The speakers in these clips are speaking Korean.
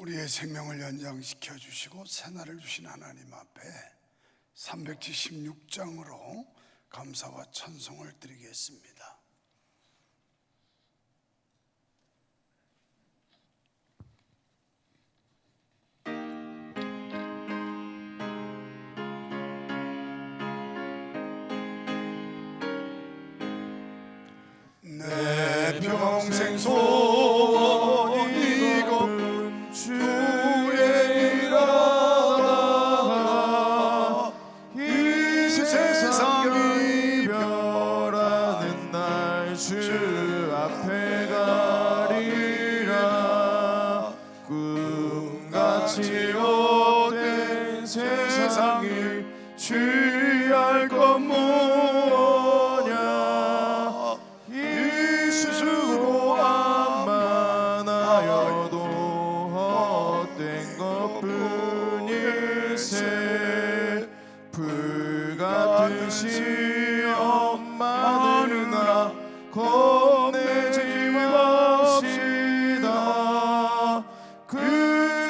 우리의 생명을 연장시켜 주시고 새날을 주신 하나님 앞에 376장으로 감사와 찬송을 드리겠습니다. 내 평생 소원이 곧 주의 일하다가 이 세상 이별하는 날 주 앞에 가리라. 꿈같이 헛된 세상을 취할 것 뭐냐. 이 스스로 암만하여도 헛된 것뿐일세. 불같은 시험 많으나 겁내지 맙시다. 그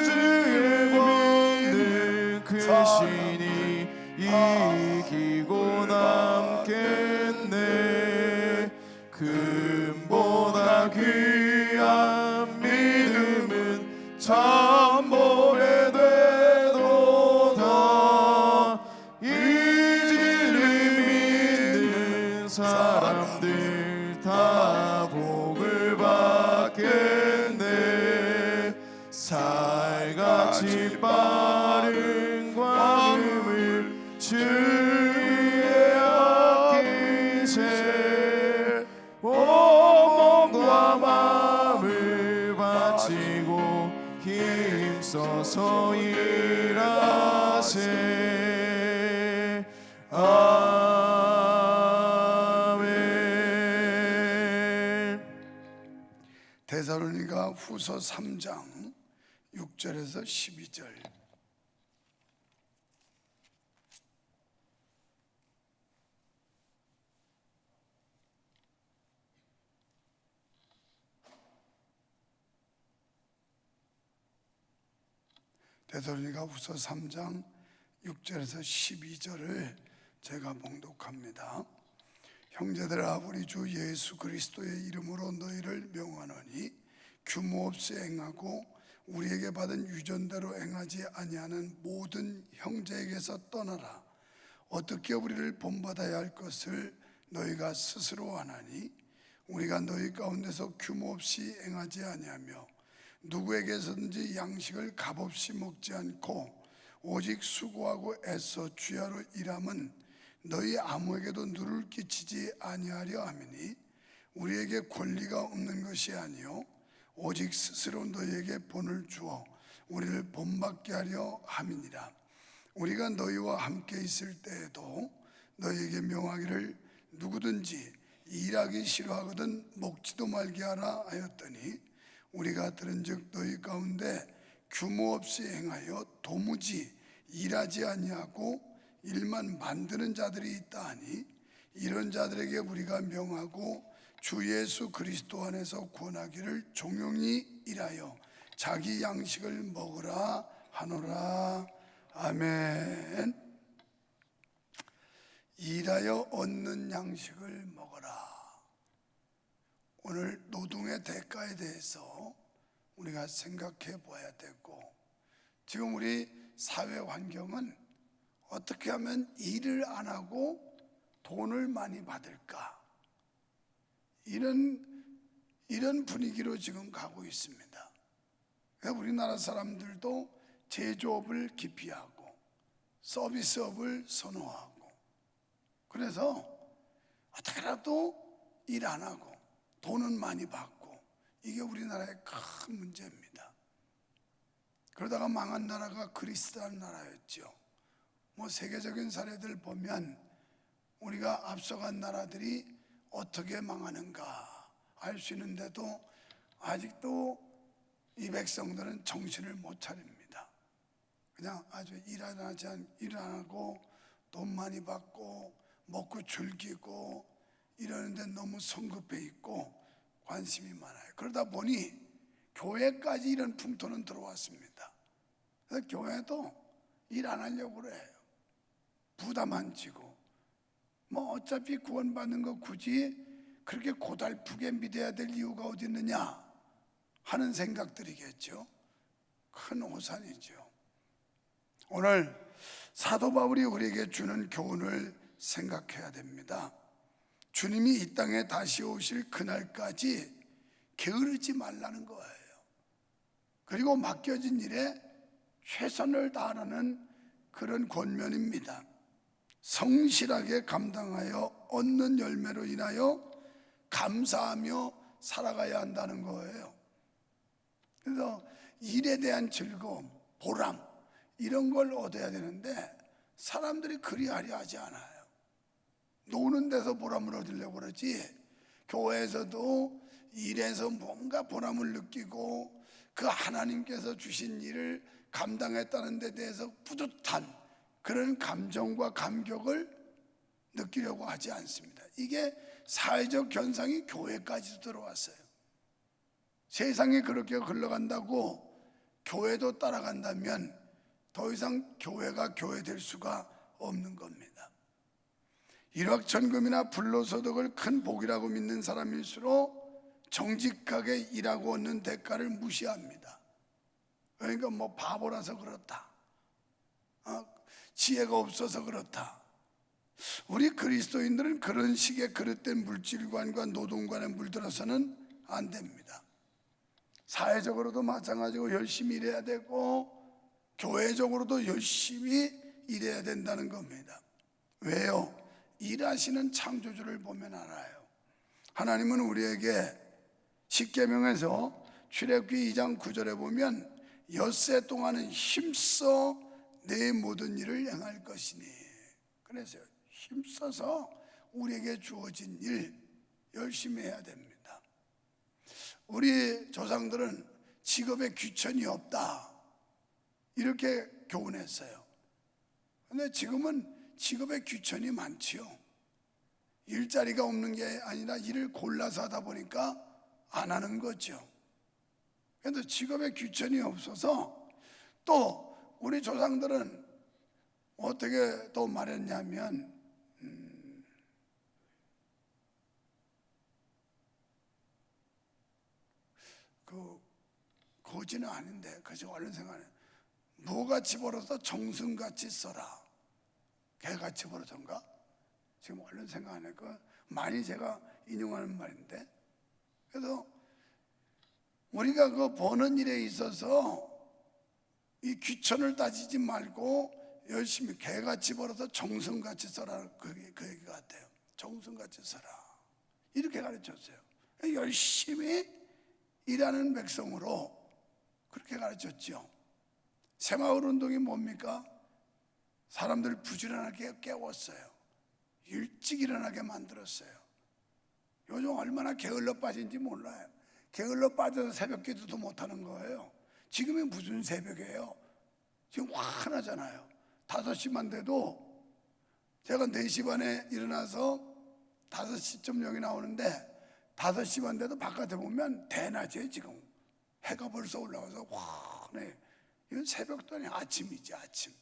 주의 믿는 그 신이 이기고 남겠네. 금보다 귀한 믿음은 참보배 되도다. 이 진리 믿는 사람들 다 복을 받겠네. 살같이 빠른 광음을 주위에 아끼세. 몸과 마음을 바치고 힘써서 일하세. 아멘. 데살로니가 후서 3장 6절에서 12절. 데살로니가 후서 3장 6절에서 12절을 제가 봉독합니다. 형제들아, 우리 주 예수 그리스도의 이름으로 너희를 명하노니 규모 없이 행하고 우리에게 받은 유전대로 행하지 아니하는 모든 형제에게서 떠나라. 어떻게 우리를 본받아야 할 것을 너희가 스스로 아나니 우리가 너희 가운데서 규모 없이 행하지 아니하며 누구에게서든지 양식을 값없이 먹지 않고 오직 수고하고 애써 주야로 일함은 너희 아무에게도 누를 끼치지 아니하려 함이니 우리에게 권리가 없는 것이 아니요 오직 스스로 너희에게 본을 주어 우리를 본받게 하려 함이니라. 우리가 너희와 함께 있을 때에도 너희에게 명하기를 누구든지 일하기 싫어하거든 먹지도 말게 하라 하였더니 우리가 들은즉 너희 가운데 규모 없이 행하여 도무지 일하지 아니하고 일만 만드는 자들이 있다 하니 이런 자들에게 우리가 명하고 주 예수 그리스도 안에서 구원하기를 종용히 일하여 자기 양식을 먹으라 하노라. 아멘. 일하여 얻는 양식을 먹어라. 오늘 노동의 대가에 대해서 우리가 생각해 봐야 되고, 지금 우리 사회 환경은 어떻게 하면 일을 안 하고 돈을 많이 받을까, 이런 분위기로 지금 가고 있습니다. 우리나라 사람들도 제조업을 기피하고 서비스업을 선호하고, 그래서 어떻게라도 일 안 하고 돈은 많이 받고, 이게 우리나라의 큰 문제입니다. 그러다가 망한 나라가 그리스라는 나라였죠. 세계적인 사례들 보면 우리가 앞서간 나라들이 어떻게 망하는가 알 수 있는데도 아직도 이 백성들은 정신을 못 차립니다. 그냥 아주 일 안 하고 돈 많이 받고 먹고 즐기고 이러는데 너무 성급해 있고 관심이 많아요. 그러다 보니 교회까지 이런 풍토는 들어왔습니다. 그래서 교회도 일 안 하려고 그래요. 부담 안 지고 뭐 어차피 구원받는 거 굳이 그렇게 고달프게 믿어야 될 이유가 어디 있느냐 하는 생각들이겠죠. 큰 오산이죠. 오늘 사도 바울이 우리에게 주는 교훈을 생각해야 됩니다. 주님이 이 땅에 다시 오실 그날까지 게으르지 말라는 거예요. 그리고 맡겨진 일에 최선을 다하라는 그런 권면입니다. 성실하게 감당하여 얻는 열매로 인하여 감사하며 살아가야 한다는 거예요. 그래서 일에 대한 즐거움, 보람 이런 걸 얻어야 되는데 사람들이 그리하려 하지 않아요. 노는 데서 보람을 얻으려고 그러지 교회에서도 일에서 뭔가 보람을 느끼고 그 하나님께서 주신 일을 감당했다는 데 대해서 뿌듯한 그런 감정과 감격을 느끼려고 하지 않습니다. 이게 사회적 현상이 교회까지도 들어왔어요. 세상이 그렇게 흘러간다고 교회도 따라간다면 더 이상 교회가 교회 될 수가 없는 겁니다. 일확천금이나 불로소득을 큰 복이라고 믿는 사람일수록 정직하게 일하고 얻는 대가를 무시합니다. 그러니까 뭐 바보라서 그렇다, 지혜가 없어서 그렇다. 우리 그리스도인들은 그런 식의 그릇된 물질관과 노동관에 물들어서는 안 됩니다. 사회적으로도 마찬가지고 열심히 일해야 되고 교회적으로도 열심히 일해야 된다는 겁니다. 왜요? 일하시는 창조주를 보면 알아요. 하나님은 우리에게 십계명에서 출애굽기 2장 9절에 보면 엿새 동안은 힘써 내 모든 일을 행할 것이니, 그래서 힘써서 우리에게 주어진 일 열심히 해야 됩니다. 우리 조상들은 직업에 귀천이 없다 이렇게 교훈했어요. 그런데 지금은 직업에 귀천이 많지요. 일자리가 없는 게 아니라 일을 골라서 하다 보니까 안 하는 거죠. 그래서 직업에 귀천이 없어서 또 우리 조상들은 어떻게 또 말했냐면 거지는 아닌데 그저 얼른 생각해. 무같이 벌어서 정승같이 써라. 개같이 벌어서인가? 지금 얼른 생각하네. 그 많이 제가 인용하는 말인데. 그래서 우리가 그 버는 일에 있어서 이 귀천을 따지지 말고 열심히 개같이 벌어서 정승같이 써라. 그 얘기 같아요. 정승같이 써라. 이렇게 가르쳤어요. 열심히 일하는 백성으로 그렇게 가르쳤죠. 새마을 운동이 뭡니까? 사람들 부지런하게 깨웠어요. 일찍 일어나게 만들었어요. 요즘 얼마나 게을러 빠진지 몰라요. 게을러 빠져서 새벽 기도도 못하는 거예요. 지금이 무슨 새벽이에요? 지금 환하잖아요. 5시만 돼도 제가 4시 반에 일어나서 5시쯤 여기 나오는데 5시만 돼도 바깥에 보면 대낮이에요. 지금 해가 벌써 올라와서 환해. 이건 새벽도 아니야. 아침이지, 아침.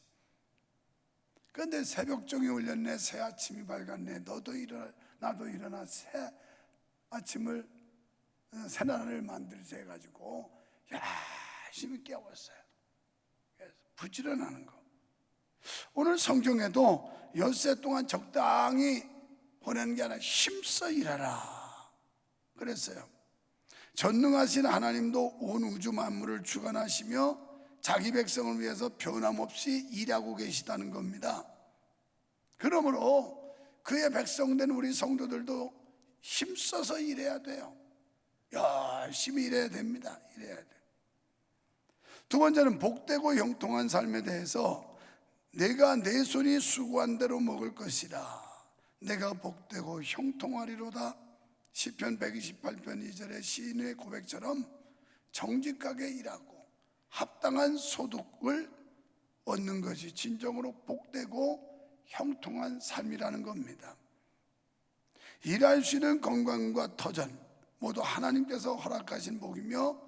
그런데 새벽종이 울렸네. 새 아침이 밝았네. 너도 일어나, 나도 일어나 새 아침을, 새 나라를 만들자 해가지고 열심히 깨웠어요. 그래서 부지런하는 거. 오늘 성경에도 엿새 동안 적당히 보내는 게 아니라 힘써 일하라 그랬어요. 전능하신 하나님도 온 우주 만물을 주관하시며 자기 백성을 위해서 변함없이 일하고 계시다는 겁니다. 그러므로 그의 백성된 우리 성도들도 힘써서 일해야 돼요. 열심히 일해야 됩니다. 일해야 돼요. 두 번째는 복되고 형통한 삶에 대해서 내가 내 손이 수고한 대로 먹을 것이라. 내가 복되고 형통하리로다. 시편 128편 2절의 시인의 고백처럼 정직하게 일하고 합당한 소득을 얻는 것이 진정으로 복되고 형통한 삶이라는 겁니다. 일할 수 있는 건강과 터전 모두 하나님께서 허락하신 복이며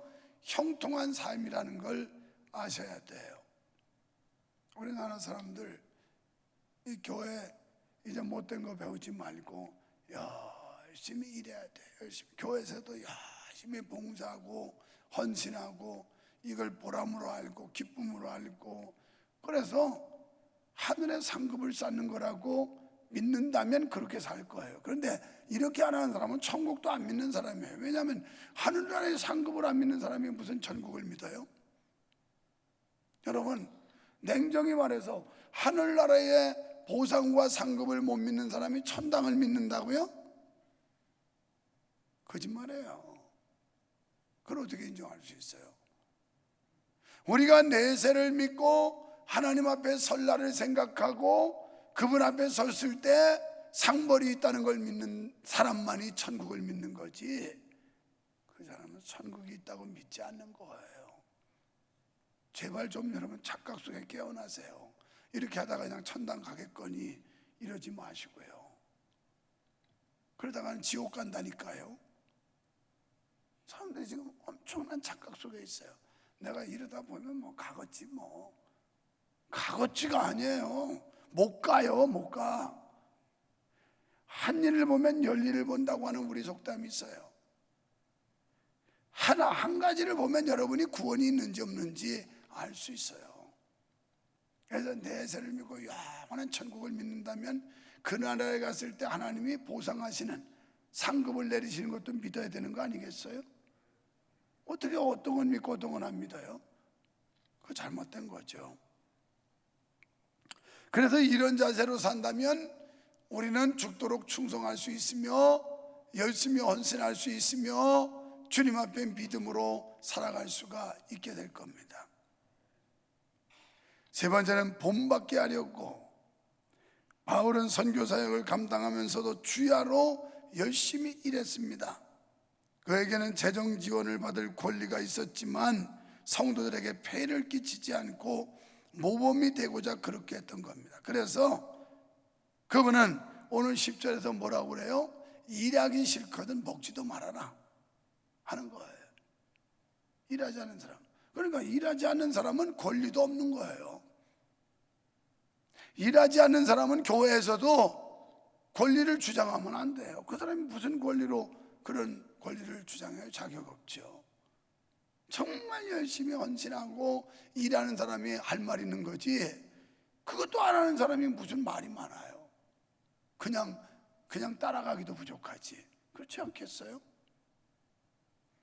형통한 삶이라는 걸 아셔야 돼요. 우리나라 사람들 이 교회 이제 못된 거 배우지 말고 열심히 일해야 돼. 열심히 교회에서도 열심히 봉사하고 헌신하고 이걸 보람으로 알고 기쁨으로 알고, 그래서 하늘의 상급을 쌓는 거라고 믿는다면 그렇게 살 거예요. 그런데 이렇게 안 하는 사람은 천국도 안 믿는 사람이에요. 왜냐하면 하늘나라의 상급을 안 믿는 사람이 무슨 천국을 믿어요? 여러분, 냉정히 말해서 하늘나라의 보상과 상급을 못 믿는 사람이 천당을 믿는다고요? 거짓말이에요. 그걸 어떻게 인정할 수 있어요? 우리가 내세를 믿고 하나님 앞에 설 날을 생각하고 그분 앞에 섰을 때 상벌이 있다는 걸 믿는 사람만이 천국을 믿는 거지, 그 사람은 천국이 있다고 믿지 않는 거예요. 제발 좀 여러분 착각 속에 깨어나세요. 이렇게 하다가 그냥 천당 가겠거니 이러지 마시고요. 그러다가는 지옥 간다니까요. 사람들이 지금 엄청난 착각 속에 있어요. 내가 이러다 보면 뭐 가겠지, 뭐 가겠지가 아니에요. 못 가요. 못 가. 한 일을 보면 열 일을 본다고 하는 우리 속담이 있어요. 한 가지를 보면 여러분이 구원이 있는지 없는지 알 수 있어요. 그래서 내세를 믿고 영원한 천국을 믿는다면 그 나라에 갔을 때 하나님이 보상하시는 상급을 내리시는 것도 믿어야 되는 거 아니겠어요? 어떻게 어떤 건 믿고 어떤 건 안 믿어요? 그거 잘못된 거죠. 그래서 이런 자세로 산다면 우리는 죽도록 충성할 수 있으며 열심히 헌신할 수 있으며 주님 앞에 믿음으로 살아갈 수가 있게 될 겁니다. 세 번째는 본받게 하려고 바울은 선교 사역을 감당하면서도 주야로 열심히 일했습니다. 그에게는 재정 지원을 받을 권리가 있었지만 성도들에게 폐해를 끼치지 않고 모범이 되고자 그렇게 했던 겁니다. 그래서 그분은 오늘 10절에서 뭐라고 그래요? 일하기 싫거든 먹지도 말아라 하는 거예요. 일하지 않는 사람, 그러니까 일하지 않는 사람은 권리도 없는 거예요. 일하지 않는 사람은 교회에서도 권리를 주장하면 안 돼요. 그 사람이 무슨 권리로 그런 권리를 주장해요? 자격 없죠. 정말 열심히 헌신하고 일하는 사람이 할 말 있는 거지, 그것도 안 하는 사람이 무슨 말이 많아요. 그냥 따라가기도 부족하지. 그렇지 않겠어요?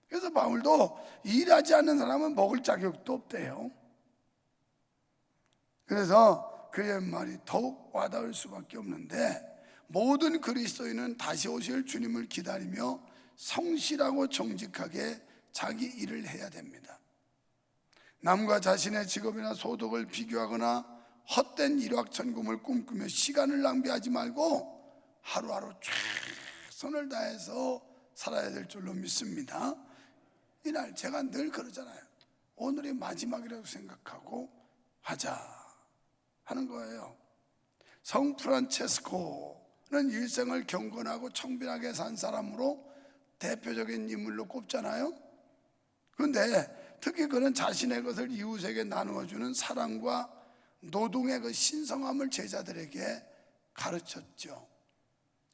그래서 바울도 일하지 않는 사람은 먹을 자격도 없대요. 그래서 그의 말이 더욱 와닿을 수밖에 없는데, 모든 그리스도인은 다시 오실 주님을 기다리며 성실하고 정직하게 자기 일을 해야 됩니다. 남과 자신의 직업이나 소득을 비교하거나 헛된 일확천금을 꿈꾸며 시간을 낭비하지 말고 하루하루 최선을 다해서 살아야 될 줄로 믿습니다. 이날 제가 늘 그러잖아요. 오늘이 마지막이라고 생각하고 하자 하는 거예요. 성 프란체스코는 일생을 경건하고 청빈하게 산 사람으로 대표적인 인물로 꼽잖아요. 그런데 특히 그는 자신의 것을 이웃에게 나누어주는 사랑과 노동의 그 신성함을 제자들에게 가르쳤죠.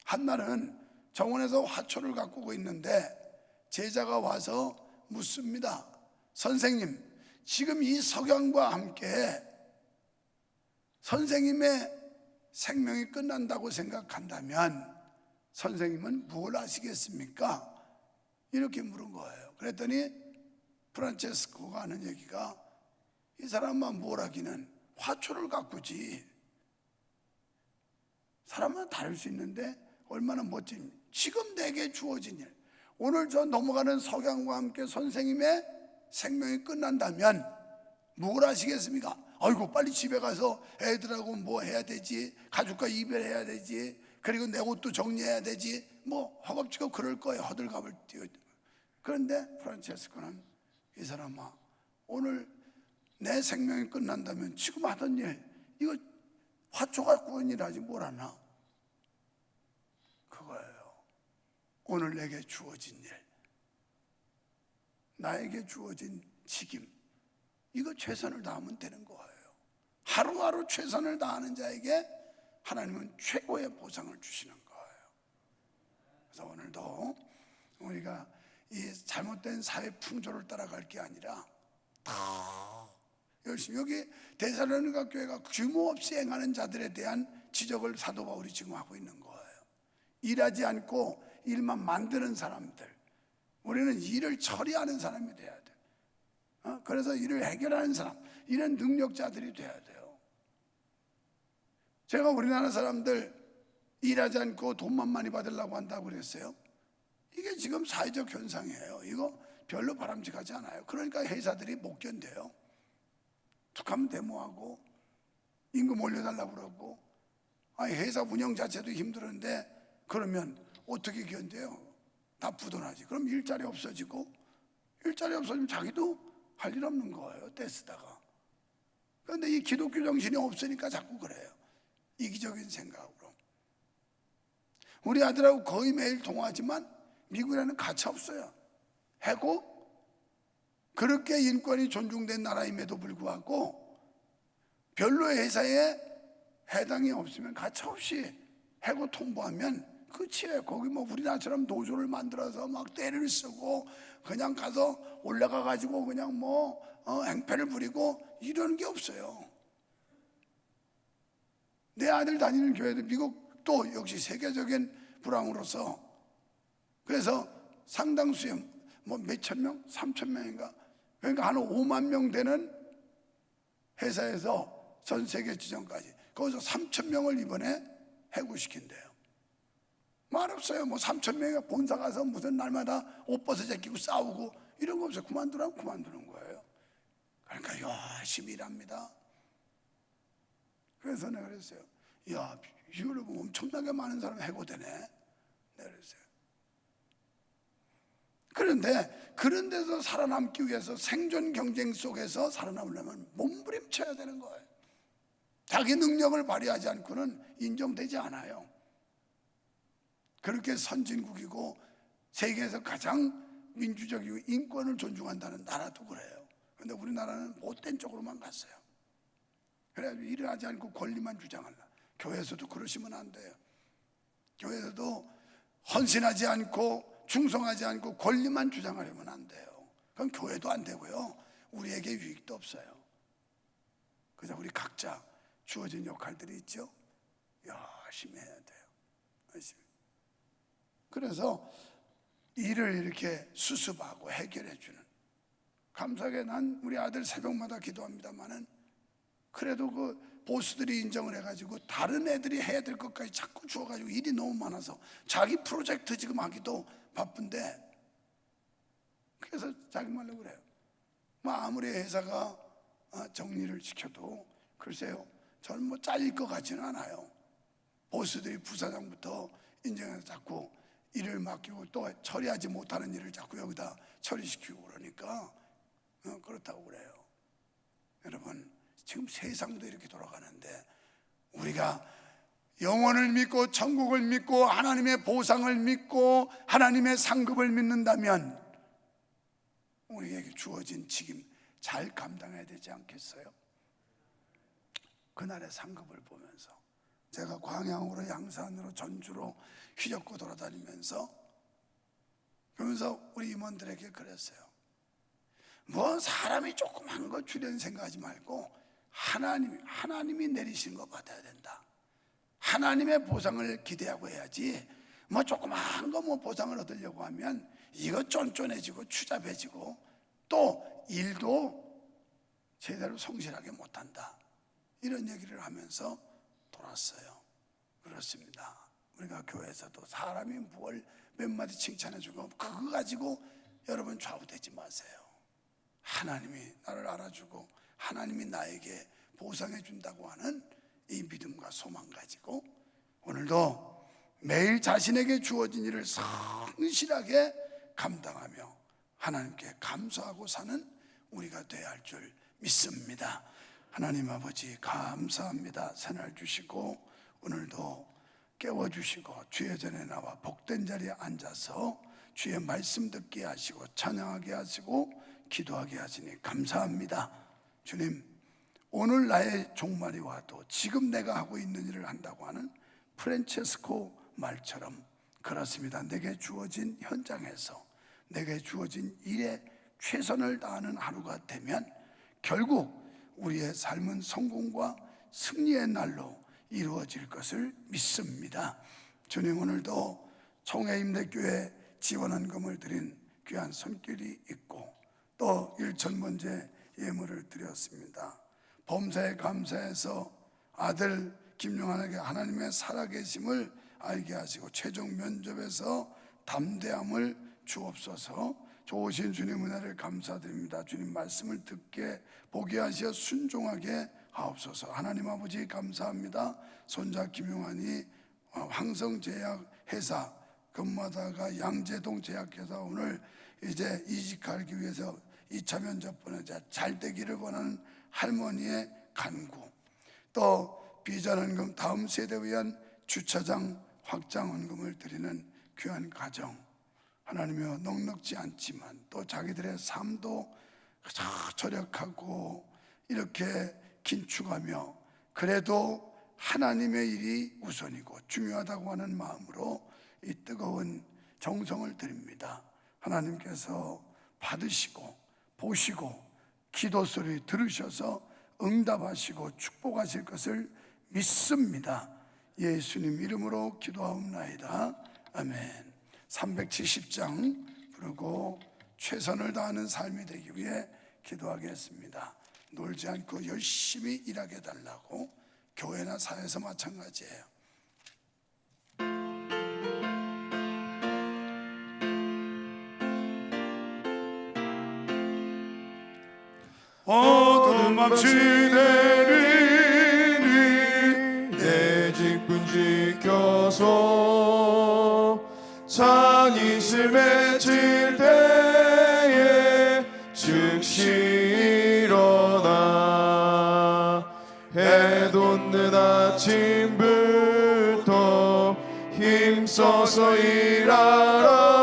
한날은 정원에서 화초를 가꾸고 있는데 제자가 와서 묻습니다. 선생님, 지금 이 석양과 함께 선생님의 생명이 끝난다고 생각한다면 선생님은 뭘 하시겠습니까? 이렇게 물은 거예요. 그랬더니 프란체스코가 하는 얘기가, 이 사람만 뭘 하기는 화초를 가꾸지. 사람은 다를 수 있는데 얼마나 멋진, 지금 내게 주어진 일, 오늘 저 넘어가는 석양과 함께 선생님의 생명이 끝난다면 뭘 하시겠습니까? 아이고 빨리 집에 가서 애들하고 뭐 해야 되지, 가족과 이별해야 되지, 그리고 내 옷도 정리해야 되지, 뭐 허겁지겁 그럴 거예요. 허들갑을 띄워. 그런데 프란체스코는, 이 사람아, 오늘 내 생명이 끝난다면 지금 하던 일, 이거 화초가 구운 일 하지 뭘 하나? 그거예요. 오늘 내게 주어진 일. 나에게 주어진 책임, 이거 최선을 다하면 되는 거예요. 하루하루 최선을 다하는 자에게 하나님은 최고의 보상을 주시는 거예요. 그래서 오늘도 우리가 이 잘못된 사회 풍조를 따라갈 게 아니라 다 열심히, 여기 데살로니가 교회가 규모 없이 행하는 자들에 대한 지적을 사도 바울이 지금 하고 있는 거예요. 일하지 않고 일만 만드는 사람들, 우리는 일을 처리하는 사람이 돼야 돼요. 그래서 일을 해결하는 사람, 이런 능력자들이 돼야 돼요. 제가 우리나라 사람들 일하지 않고 돈만 많이 받으려고 한다고 그랬어요. 이게 지금 사회적 현상이에요. 이거 별로 바람직하지 않아요. 그러니까 회사들이 못 견뎌요. 툭하면 데모하고 임금 올려달라고 그러고, 회사 운영 자체도 힘들었는데 그러면 어떻게 견뎌요? 다 부도나지. 그럼 일자리 없어지고, 일자리 없어지면 자기도 할 일 없는 거예요, 떼쓰다가. 그런데 이 기독교 정신이 없으니까 자꾸 그래요. 이기적인 생각으로. 우리 아들하고 거의 매일 통화하지만 미국에는 가차 없어요. 해고 그렇게 인권이 존중된 나라임에도 불구하고 별로의 회사에 해당이 없으면 가차없이 해고 통보하면 끝이에요. 거기 뭐 우리나라처럼 노조를 만들어서 막 때를 쓰고 그냥 가서 올라가 가지고 그냥 행패를 부리고 이러는 게 없어요. 내 아들 다니는 교회도 미국도 역시 세계적인 불황으로서, 그래서 상당수의 몇천 명? 3천 명인가? 그러니까 한 5만 명 되는 회사에서 전 세계 지정까지 거기서 3천 명을 이번에 해고시킨대요. 말 없어요. 3천 명이 본사 가서 무슨 날마다 옷 벗어 제끼고 싸우고 이런 거 없어요. 그만두라면 그만두는 거예요. 그러니까 열심히 일합니다. 그래서 내가 그랬어요. 야, 이걸로 보면 엄청나게 많은 사람이 해고되네. 내가 그랬어요. 그런데 그런 데서 살아남기 위해서 생존 경쟁 속에서 살아남으려면 몸부림쳐야 되는 거예요. 자기 능력을 발휘하지 않고는 인정되지 않아요. 그렇게 선진국이고 세계에서 가장 민주적이고 인권을 존중한다는 나라도 그래요. 그런데 우리나라는 못된 쪽으로만 갔어요. 그래가지고 일을 하지 않고 권리만 주장하려. 교회에서도 그러시면 안 돼요. 교회에서도 헌신하지 않고 충성하지 않고 권리만 주장하려면 안 돼요. 그럼 교회도 안 되고요, 우리에게 유익도 없어요. 그래서 우리 각자 주어진 역할들이 있죠. 열심히 해야 돼요. 열심히. 그래서 일을 이렇게 수습하고 해결해 주는, 감사하게 난 우리 아들 새벽마다 기도합니다만은 그래도 그 보스들이 인정을 해가지고 다른 애들이 해야 될 것까지 자꾸 주어가지고 일이 너무 많아서 자기 프로젝트 지금 하기도 바쁜데, 그래서 자기 말로 그래요. 아무리 회사가 정리를 시켜도 글쎄요, 저는 잘릴 것 같지는 않아요. 보스들이 부사장부터 인정해서 자꾸 일을 맡기고 또 처리하지 못하는 일을 자꾸 여기다 처리시키고 그러니까 그렇다고 그래요. 여러분, 지금 세상도 이렇게 돌아가는데 우리가 영원을 믿고 천국을 믿고 하나님의 보상을 믿고 하나님의 상급을 믿는다면 우리에게 주어진 책임 잘 감당해야 되지 않겠어요? 그날의 상급을 보면서 제가 광양으로 양산으로 전주로 휘젓고 돌아다니면서 그러면서 우리 임원들에게 그랬어요. 사람이 조그만 거 주려는 생각하지 말고 하나님이 내리시는 거 받아야 된다. 하나님의 보상을 기대하고 해야지 조그만 거 보상을 얻으려고 하면 이거 쫀쫀해지고 추잡해지고 또 일도 제대로 성실하게 못한다. 이런 얘기를 하면서 돌았어요. 그렇습니다. 우리가 교회에서도 사람이 뭘 몇 마디 칭찬해주고 그거 가지고 여러분 좌우되지 마세요. 하나님이 나를 알아주고 하나님이 나에게 보상해 준다고 하는 이 믿음과 소망 가지고 오늘도 매일 자신에게 주어진 일을 성실하게 감당하며 하나님께 감사하고 사는 우리가 되어야 할 줄 믿습니다. 하나님 아버지 감사합니다. 새날 주시고 오늘도 깨워주시고 주의 전에 나와 복된 자리에 앉아서 주의 말씀 듣게 하시고 찬양하게 하시고 기도하게 하시니 감사합니다. 주님, 오늘 나의 종말이 와도 지금 내가 하고 있는 일을 한다고 하는 프란체스코 말처럼 그렇습니다. 내게 주어진 현장에서 내게 주어진 일에 최선을 다하는 하루가 되면 결국 우리의 삶은 성공과 승리의 날로 이루어질 것을 믿습니다. 주님, 오늘도 총회임대교회 지원헌금을 드린 귀한 손길이 있고 또 일천번제 예물을 드렸습니다. 범사에 감사해서 아들 김용환에게 하나님의 살아계심을 알게 하시고 최종 면접에서 담대함을 주옵소서. 좋으신 주님 은혜를 감사드립니다. 주님 말씀을 듣게 보게 하시어 순종하게 하옵소서. 하나님 아버지 감사합니다. 손자 김용환이 황성제약회사 근무하다가 양재동 제약회사 오늘 이제 이직하기 위해서 2차 면접 보내자 잘 되기를 원하는 할머니의 간구, 또 비전헌금 다음 세대를 위한 주차장 확장헌금을 드리는 귀한 가정, 하나님이여 넉넉지 않지만 또 자기들의 삶도 절약하고 이렇게 긴축하며 그래도 하나님의 일이 우선이고 중요하다고 하는 마음으로 이 뜨거운 정성을 드립니다. 하나님께서 받으시고 보시고 기도 소리 들으셔서 응답하시고 축복하실 것을 믿습니다. 예수님 이름으로 기도하옵나이다. 아멘. 370장 부르고 최선을 다하는 삶이 되기 위해 기도하겠습니다. 놀지 않고 열심히 일하게 달라고. 교회나 사회에서 마찬가지예요. 어두운 밤 시대리니 내 직분 지켜서 장이실 맺힐 때에 즉시 일어나 해 돋는 아침부터 힘써서 일하라.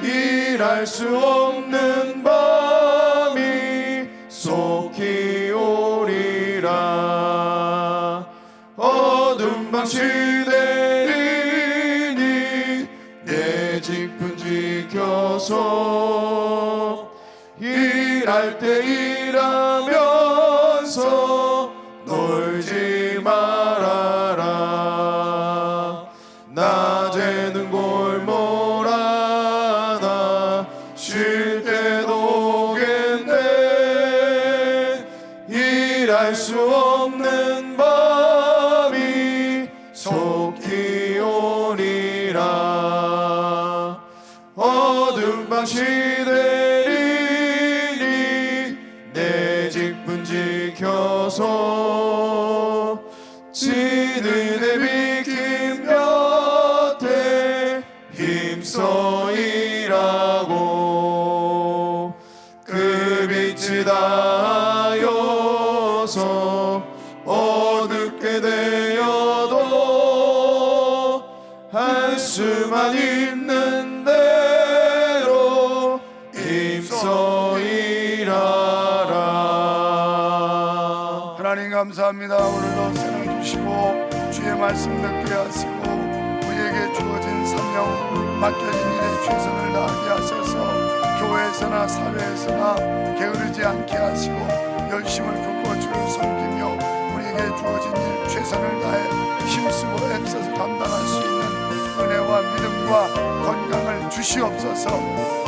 일할 수 없는 밤이 속히 오리라. 어두운 밤 시대리니 내 직분 지켜서 일할 때 일하면서 놀지 말아라. 낮에는 골몰하나 쉴 때도 오겠네. 일할 수 없는 밤이 속히 오리라. 어두운 밤 시대리니 내 직분 지켜서 지는 비킨 곁에 힘써 일하고 그 빛이 닿아여서 어둡게 되어도 할 수만 있는 대로 힘써 일하라. 하나님 감사합니다. 오늘도 사랑 주시고 주의 말씀 듣게 하시고 우리에게 주어진 사명 맡겨진 일에 최선을 다하게 하셔서 교회에서나 사회에서나 게으르지 않게 하시고 열심을 긋고 주를 섬기며 우리에게 주어진 일 최선을 다해 힘쓰고 애써서 감당할 수 있는 은혜와 믿음과 건강을 주시옵소서.